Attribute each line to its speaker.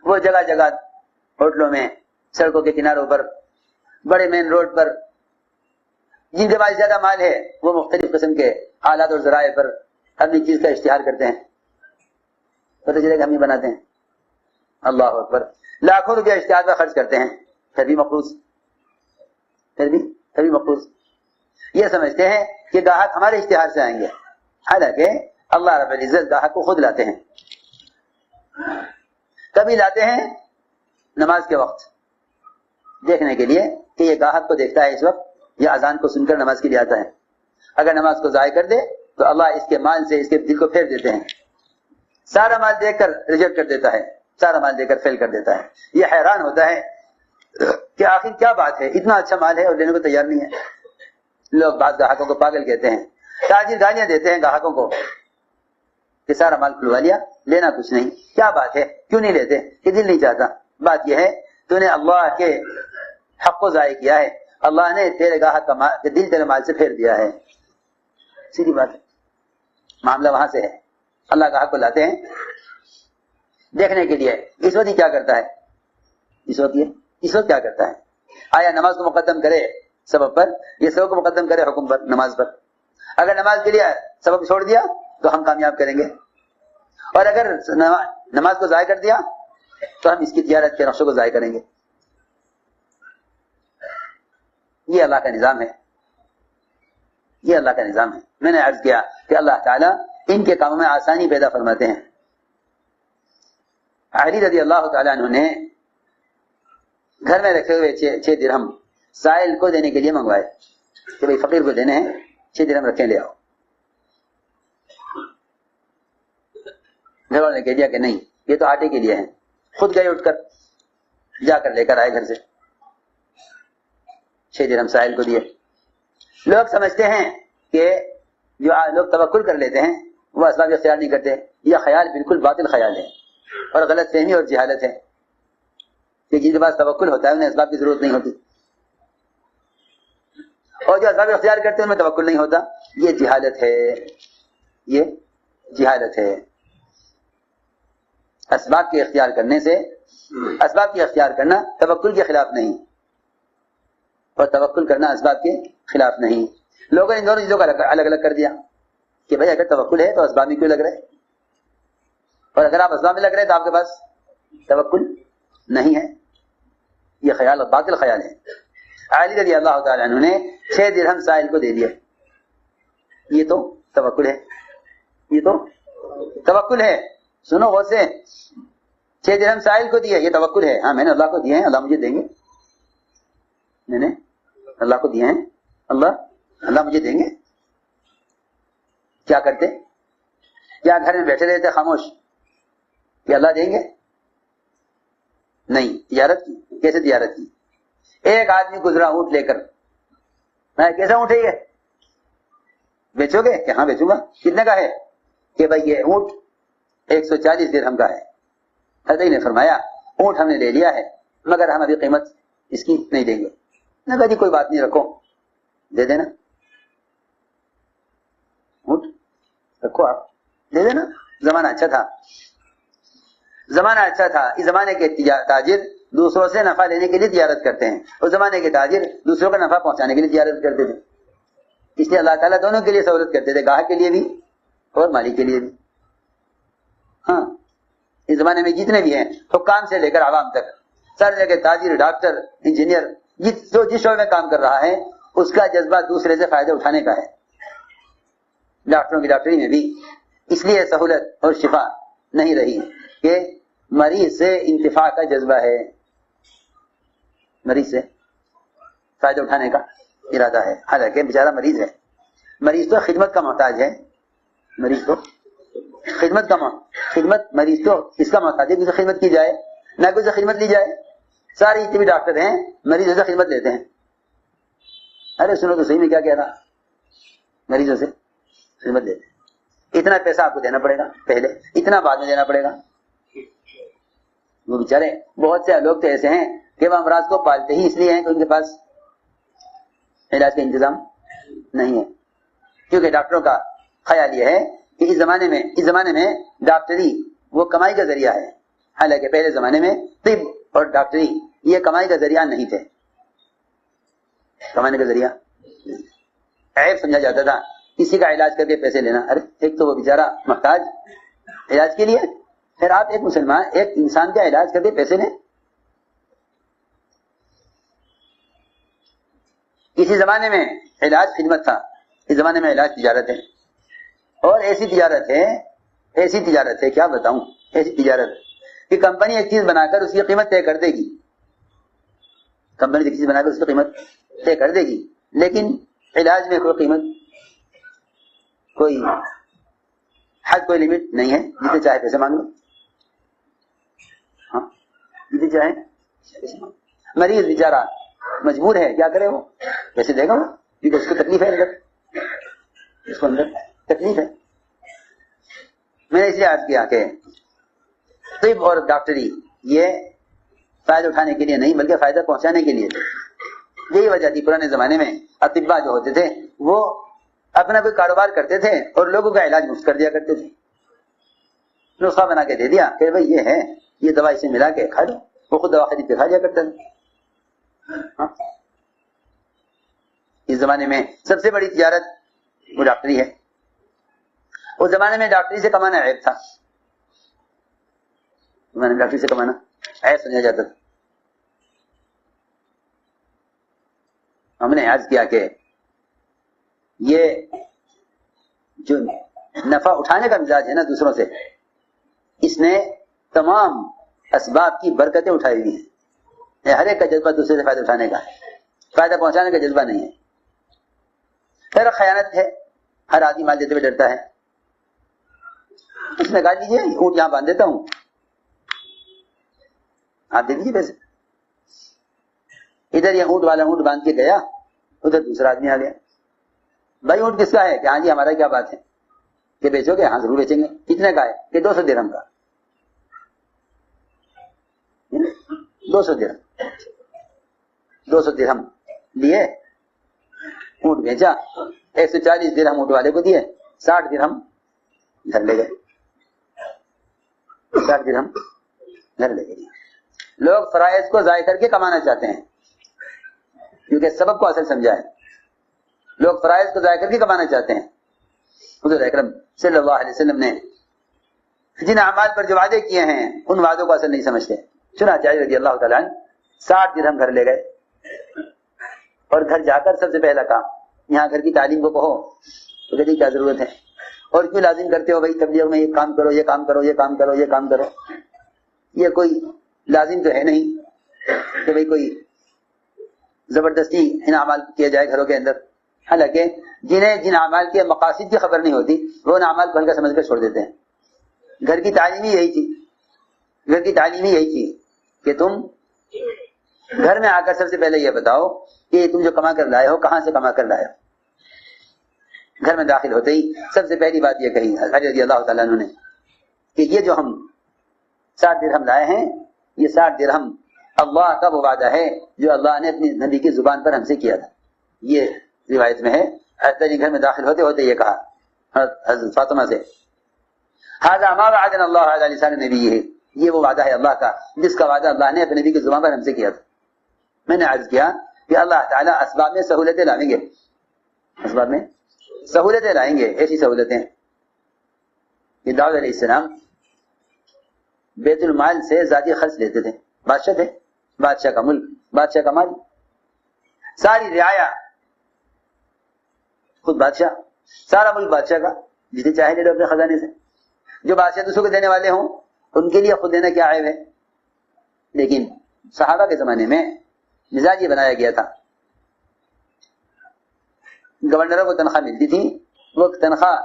Speaker 1: وہ جگہ جگہ ہوٹلوں میں، سڑکوں کے کناروں پر، بڑے مین روڈ پر، جن کے پاس زیادہ مال ہے وہ مختلف قسم کے آلات اور ذرائع پر اپنی چیز کا اشتہار کرتے ہیں، پتہ چلے کہ ہم ہی بناتے ہیں. اللہ اکبر، لاکھوں روپیہ اشتہار پر خرچ کرتے ہیں، پھر بھی مقروض. یہ سمجھتے ہیں کہ گاہک ہمارے اشتہار سے آئیں گے، حالانکہ اللہ رب العزت گاہک کو خود لاتے ہیں. کبھی لاتے ہیں نماز کے وقت دیکھنے کے لیے کہ یہ گاہک کو دیکھتا ہے اس وقت یا اذان کو سن کر نماز کے لیے آتا ہے. اگر نماز کو ضائع کر دے تو اللہ اس کے مال سے اس کے دل کو پھیر دیتے ہیں، سارا مال دے کر ریجیکٹ کر دیتا ہے، سارا مال دے کر فیل کر دیتا ہے. یہ حیران ہوتا ہے کہ آخر کیا بات ہے، اتنا اچھا مال ہے اور لینے کو تیار نہیں ہے. لوگ بعض گاہکوں کو پاگل کہتے ہیں، تاجر گالیاں دیتے ہیں گاہکوں کو کہ سارا مال کھلوا لیا، لینا کچھ نہیں. کیا بات ہے، کیوں نہیں لیتے؟ کہ دل نہیں چاہتا. بات یہ ہے تو نے اللہ کے حق کو ضائع کیا ہے، اللہ نے تیرے گاہک کا دل تیرے مال سے پھیر دیا ہے. سیدھی بات ہے، معاملہ وہاں سے ہے. اللہ گاہک کو لاتے ہیں دیکھنے کے لیے. اس وقت کیا کرتا ہے؟ اس وقت کیا کرتا ہے؟ آیا نماز کو مقدم کرے سبب پر، یہ سبب کو مقدم کرے حکم پر، نماز پر. اگر نماز کے لیے سبب چھوڑ دیا تو ہم کامیاب کریں گے، اور اگر نماز کو ضائع کر دیا تو ہم اس کی تجارت کے نقشوں کو ضائع کریں گے. یہ اللہ کا نظام ہے، یہ اللہ کا نظام ہے. میں نے عرض کیا کہ اللہ تعالیٰ ان کے کاموں میں آسانی پیدا فرماتے ہیں. علی رضی اللہ تعالیٰ عنہ نے گھر میں رکھے ہوئے 6 درہم سائل کو دینے کے لیے منگوائے کہ بھئی فقیر کو دینے ہیں، 6 درہم رکھیں، لے آؤ. گھر والوں نے کہہ دیا کہ نہیں، یہ تو آٹے کے لیے ہیں. خود گئے اٹھ کر، جا کر لے کر آئے گھر سے، 6 درہم سائل کو دیے. لوگ سمجھتے ہیں کہ جو لوگ توکل کر لیتے ہیں وہ اسباب اختیار نہیں کرتے. یہ خیال بالکل باطل خیال ہے اور غلط فہمی اور جہالت ہے کہ جن کے پاس توکل ہوتا ہے انہیں اسباب کی ضرورت نہیں ہوتی، اور جو اسباب اختیار کرتے ہیں ان میں توکل نہیں ہوتا. یہ جہالت ہے، یہ جہالت ہے. اسباب کے اختیار کرنے سے، اسباب کی اختیار کرنا توکل کے خلاف نہیں، اور توکل کرنا اسباب کے خلاف نہیں. لوگوں نے ان دونوں چیزوں کا الگ الگ کر دیا کہ بھائی اگر توکل ہے تو اسباب میں کیوں لگ رہے، اور اگر آپ اسباب میں لگ رہے تو آپ کے پاس توکل نہیں ہے. یہ خیال باطل خیال ہے. علی رضی اللہ تعالیٰ عنہ نے 6 درہم سائل کو دے دیا. یہ تو توکل ہے، یہ تو توکل ہے. سنو غور سے، 6 درہم سائل کو دیا، یہ توکل ہے. ہاں میں نے اللہ کو دیے ہیں، اللہ مجھے دیں گے. میں نے اللہ کو دیے ہیں، اللہ مجھے دیں گے. کیا کرتے؟ کیا گھر میں بیٹھے رہتے خاموش کہ اللہ دیں گے؟ نہیں. تجارت کی. کیسے تجارت کی؟ ایک آدمی گزرا اونٹ لے کر، میں کیسا اونٹ ہے یہ؟ بیچو گے؟ کہ ہاں بیچوں گا. کتنے کا ہے؟ کہ بھائی یہ اونٹ 140 درہم کا ہے. حضرت نے فرمایا اونٹ ہم نے لے لیا ہے مگر ہم ابھی قیمت اس کی نہیں دیں گے. نہ کہا جی کوئی بات نہیں، رکھو، دے دینا. اونٹ رکھو، آپ دے دینا. زمانہ اچھا تھا، زمانہ اچھا تھا. اس زمانے کے تاجر دوسروں سے نفع لینے کے لیے تجارت کرتے ہیں، اس زمانے کے تاجر دوسروں کا نفع پہنچانے کے لیے تجارت کرتے تھے. اس لیے اللہ تعالیٰ دونوں کے لیے سہولت کرتے تھے، گاہک کے لیے بھی اور مالک کے لیے بھی. ہاں اس زمانے میں جتنے بھی ہیں، حکام سے لے کر عوام تک، سارے جگہ تاجر، ڈاکٹر، انجینئر، جو جس شعبے میں کام کر رہا ہے اس کا جذبہ دوسرے سے فائدہ اٹھانے کا ہے. ڈاکٹروں کی ڈاکٹری میں بھی اس لیے سہولت اور شفا نہیں رہی کہ مریض سے انتفاع کا جذبہ ہے، مریض سے فائدہ اٹھانے کا ارادہ ہے. حالانکہ بیچارہ مریض ہے، مریض تو خدمت کا محتاج ہے. مریض تو خدمت مریض تو اس کا محتاج ہے کہ اسے خدمت کی جائے، نہ کہ اسے خدمت لی جائے. سارے جتنے بھی ڈاکٹر ہیں مریضوں سے خدمت لیتے ہیں. ارے سنو تو صحیح میں کیا کہہ رہا، مریضوں سے خدمت لیتے ہیں. اتنا پیسہ آپ کو دینا پڑے گا پہلے، اتنا بعد میں دینا پڑے گا. وہ بیچارے بہت سے لوگ تو ایسے ہیں کہ وہ امراض کو پالتے ہی اس لیے ہیں کہ ان کے پاس علاج کا انتظام نہیں ہے. کیونکہ ڈاکٹروں کا خیال یہ ہے کہ اس زمانے میں ڈاکٹری وہ کمائی کا ذریعہ ہے. حالانکہ پہلے زمانے میں طب اور ڈاکٹری یہ کمائی کا ذریعہ نہیں تھے، کمانے کا ذریعہ عیب سمجھا جاتا تھا کسی کا علاج کر کے پیسے لینا. ارے ایک تو وہ بیچارہ محتاج علاج کے لیے، پھر آپ ایک مسلمان ایک انسان کا علاج کر کے پیسے لیں. کسی زمانے میں علاج خدمت تھا، اس زمانے میں علاج تجارت ہے. اور ایسی تجارت ہے کیا بتاؤں، ایسی تجارت کہ کمپنی ایک چیز بنا کر اس کی قیمت طے کر دے گی، کمپنی ایک چیز بنا کر اس کی قیمت طے کر دے گی، لیکن علاج میں کوئی قیمت، کوئی حد، کوئی لمٹ نہیں ہے. جتنے چاہے پیسے مانگ لو، ہاں جتنے چاہے. مریض بیچارہ مجبور ہے، کیا کرے، وہ پیسے دے گا وہ، کیونکہ اس کو تکلیف ہے، اندر اس کو اندر تکلیف ہے. میں نے اس لیے عرض کیا کہ طب اور ڈاکٹری یہ فائدہ اٹھانے کے لیے نہیں بلکہ فائدہ پہنچانے کے لیے تھے. یہی وجہ تھی پرانے زمانے میں اطباء جو ہوتے تھے وہ اپنا کوئی کاروبار کرتے تھے اور لوگوں کا علاج مفت کر دیا کرتے تھے. نسخہ بنا کے دے دیا کہ بھائی یہ ہے، یہ دوا اسے ملا کے کھا لو، وہ خود دوا خرید کے کھا دیا کرتا تھا. اس زمانے میں سب سے بڑی تجارت وہ ڈاکٹری ہے. اس زمانے میں ڈاکٹری سے کمانا عیب تھا، ڈاکٹری سے کمانا عیب سمجھا جاتا تھا. ہم نے عرض کیا کہ یہ جو نفع اٹھانے کا مزاج ہے نا دوسروں سے، اس نے تمام اسباب کی برکتیں اٹھائی ہوئی ہیں. ہر ایک کا جذبہ دوسرے سے فائدہ اٹھانے کا ہے، فائدہ پہنچانے کا جذبہ نہیں ہے. پھر خیانت ہے، ہر آدمی مال دیتے ہوئے ڈرتا ہے. اس نے کہا دیجیے اونٹ یہاں باندھ دیتا ہوں، آپ دے دیجیے پیسے. ادھر یہ اونٹ والا اونٹ باندھ کے گیا، ادھر دوسرا آدمی آ گیا، بھائی اونٹ کس کا ہے؟ کہ ہاں جی ہمارا. کیا بات ہے کہ بیچو گے؟ ہاں ضرور بیچیں گے. کتنے کا ہے؟ کہ 200 درہم کا. 200 درہم لیے، اونٹ بیچا. 140 درہم اونٹ والے کو دیے، 60 درہم گھر لے گئے. 60 درہم گھر لے گئے. لوگ فرائض کو ضائع کر کے کمانا چاہتے ہیں کیونکہ سبب کو اصل سمجھا ہے. لوگ فرائض کو ضائع کر کے کمانا چاہتے ہیں. حضور اکرم صلی اللہ علیہ وسلم نے جن اعمال پر جو وعدے کیے ہیں ان وعدوں کو اصل نہیں سمجھتے. چنانچہ علی رضی اللہ تعالیٰ عنہ 60 درہم گھر لے گئے اور گھر جا کر سب سے پہلا کام، یہاں گھر کی تعلیم کو کہو تو کہتے کیا ضرورت ہے اور کیوں لازم کرتے ہو بھائی تبلیغ میں یہ کام کرو، یہ کام کرو، یہ کام کرو، یہ کام کرو. یہ کوئی لازم تو ہے نہیں کہ بھئی کوئی زبردستی ان اعمال کیے جائے گھروں کے اندر. حالانکہ جنہیں جن اعمال کے مقاصد کی خبر نہیں ہوتی وہ ان اعمال کو ہلکا سمجھ کر چھوڑ دیتے ہیں. گھر کی تعلیم ہی یہی تھی، گھر کی تعلیم ہی یہی تھی کہ تم گھر میں آ کر سب سے پہلے یہ بتاؤ کہ تم جو کما کر لائے ہو کہاں سے کما کر لائے ہو. گھر میں داخل ہوتے ہی سب سے پہلی بات یہ کہی علی رضی اللہ تعالیٰ عنہ نے کہ یہ جو ہم 60 درہم لائے ہیں، یہ 60 درہم اللہ کا وہ وعدہ ہے جو اللہ نے اپنی نبی کی زبان پر ہم سے کیا تھا. یہ روایت میں ہے. حضرت گھر میں داخل ہوتے ہوتے یہ کہا حضرت فاطمہ سے، ھذا ما وعدنا اللہ علی لسان نبیہ، یہ وہ وعدہ ہے اللہ کا جس کا وعدہ اللہ نے اپنے نبی کی زبان پر ہم سے کیا تھا. میں نے عرض کیا کہ اللہ تعالیٰ اسباب میں سہولتیں لائیں گے، اسباب میں سہولتیں لائیں گے. ایسی سہولتیں کہ داؤد علیہ السلام بیت المال سے ذاتی خرچ لیتے تھے. بادشاہ تھے، بادشاہ کا ملک، بادشاہ کا مال، ساری رعایا خود بادشاہ، سارا ملک بادشاہ کا، جتنے چاہے لے لو اپنے خزانے سے. جو بادشاہ دوسروں کو دینے والے ہوں ان کے لیے خود دینا کیا عیب ہے. لیکن صحابہ کے زمانے میں مزاج یہ بنایا گیا تھا، گورنروں کو تنخواہ ملتی تھی، وہ تنخواہ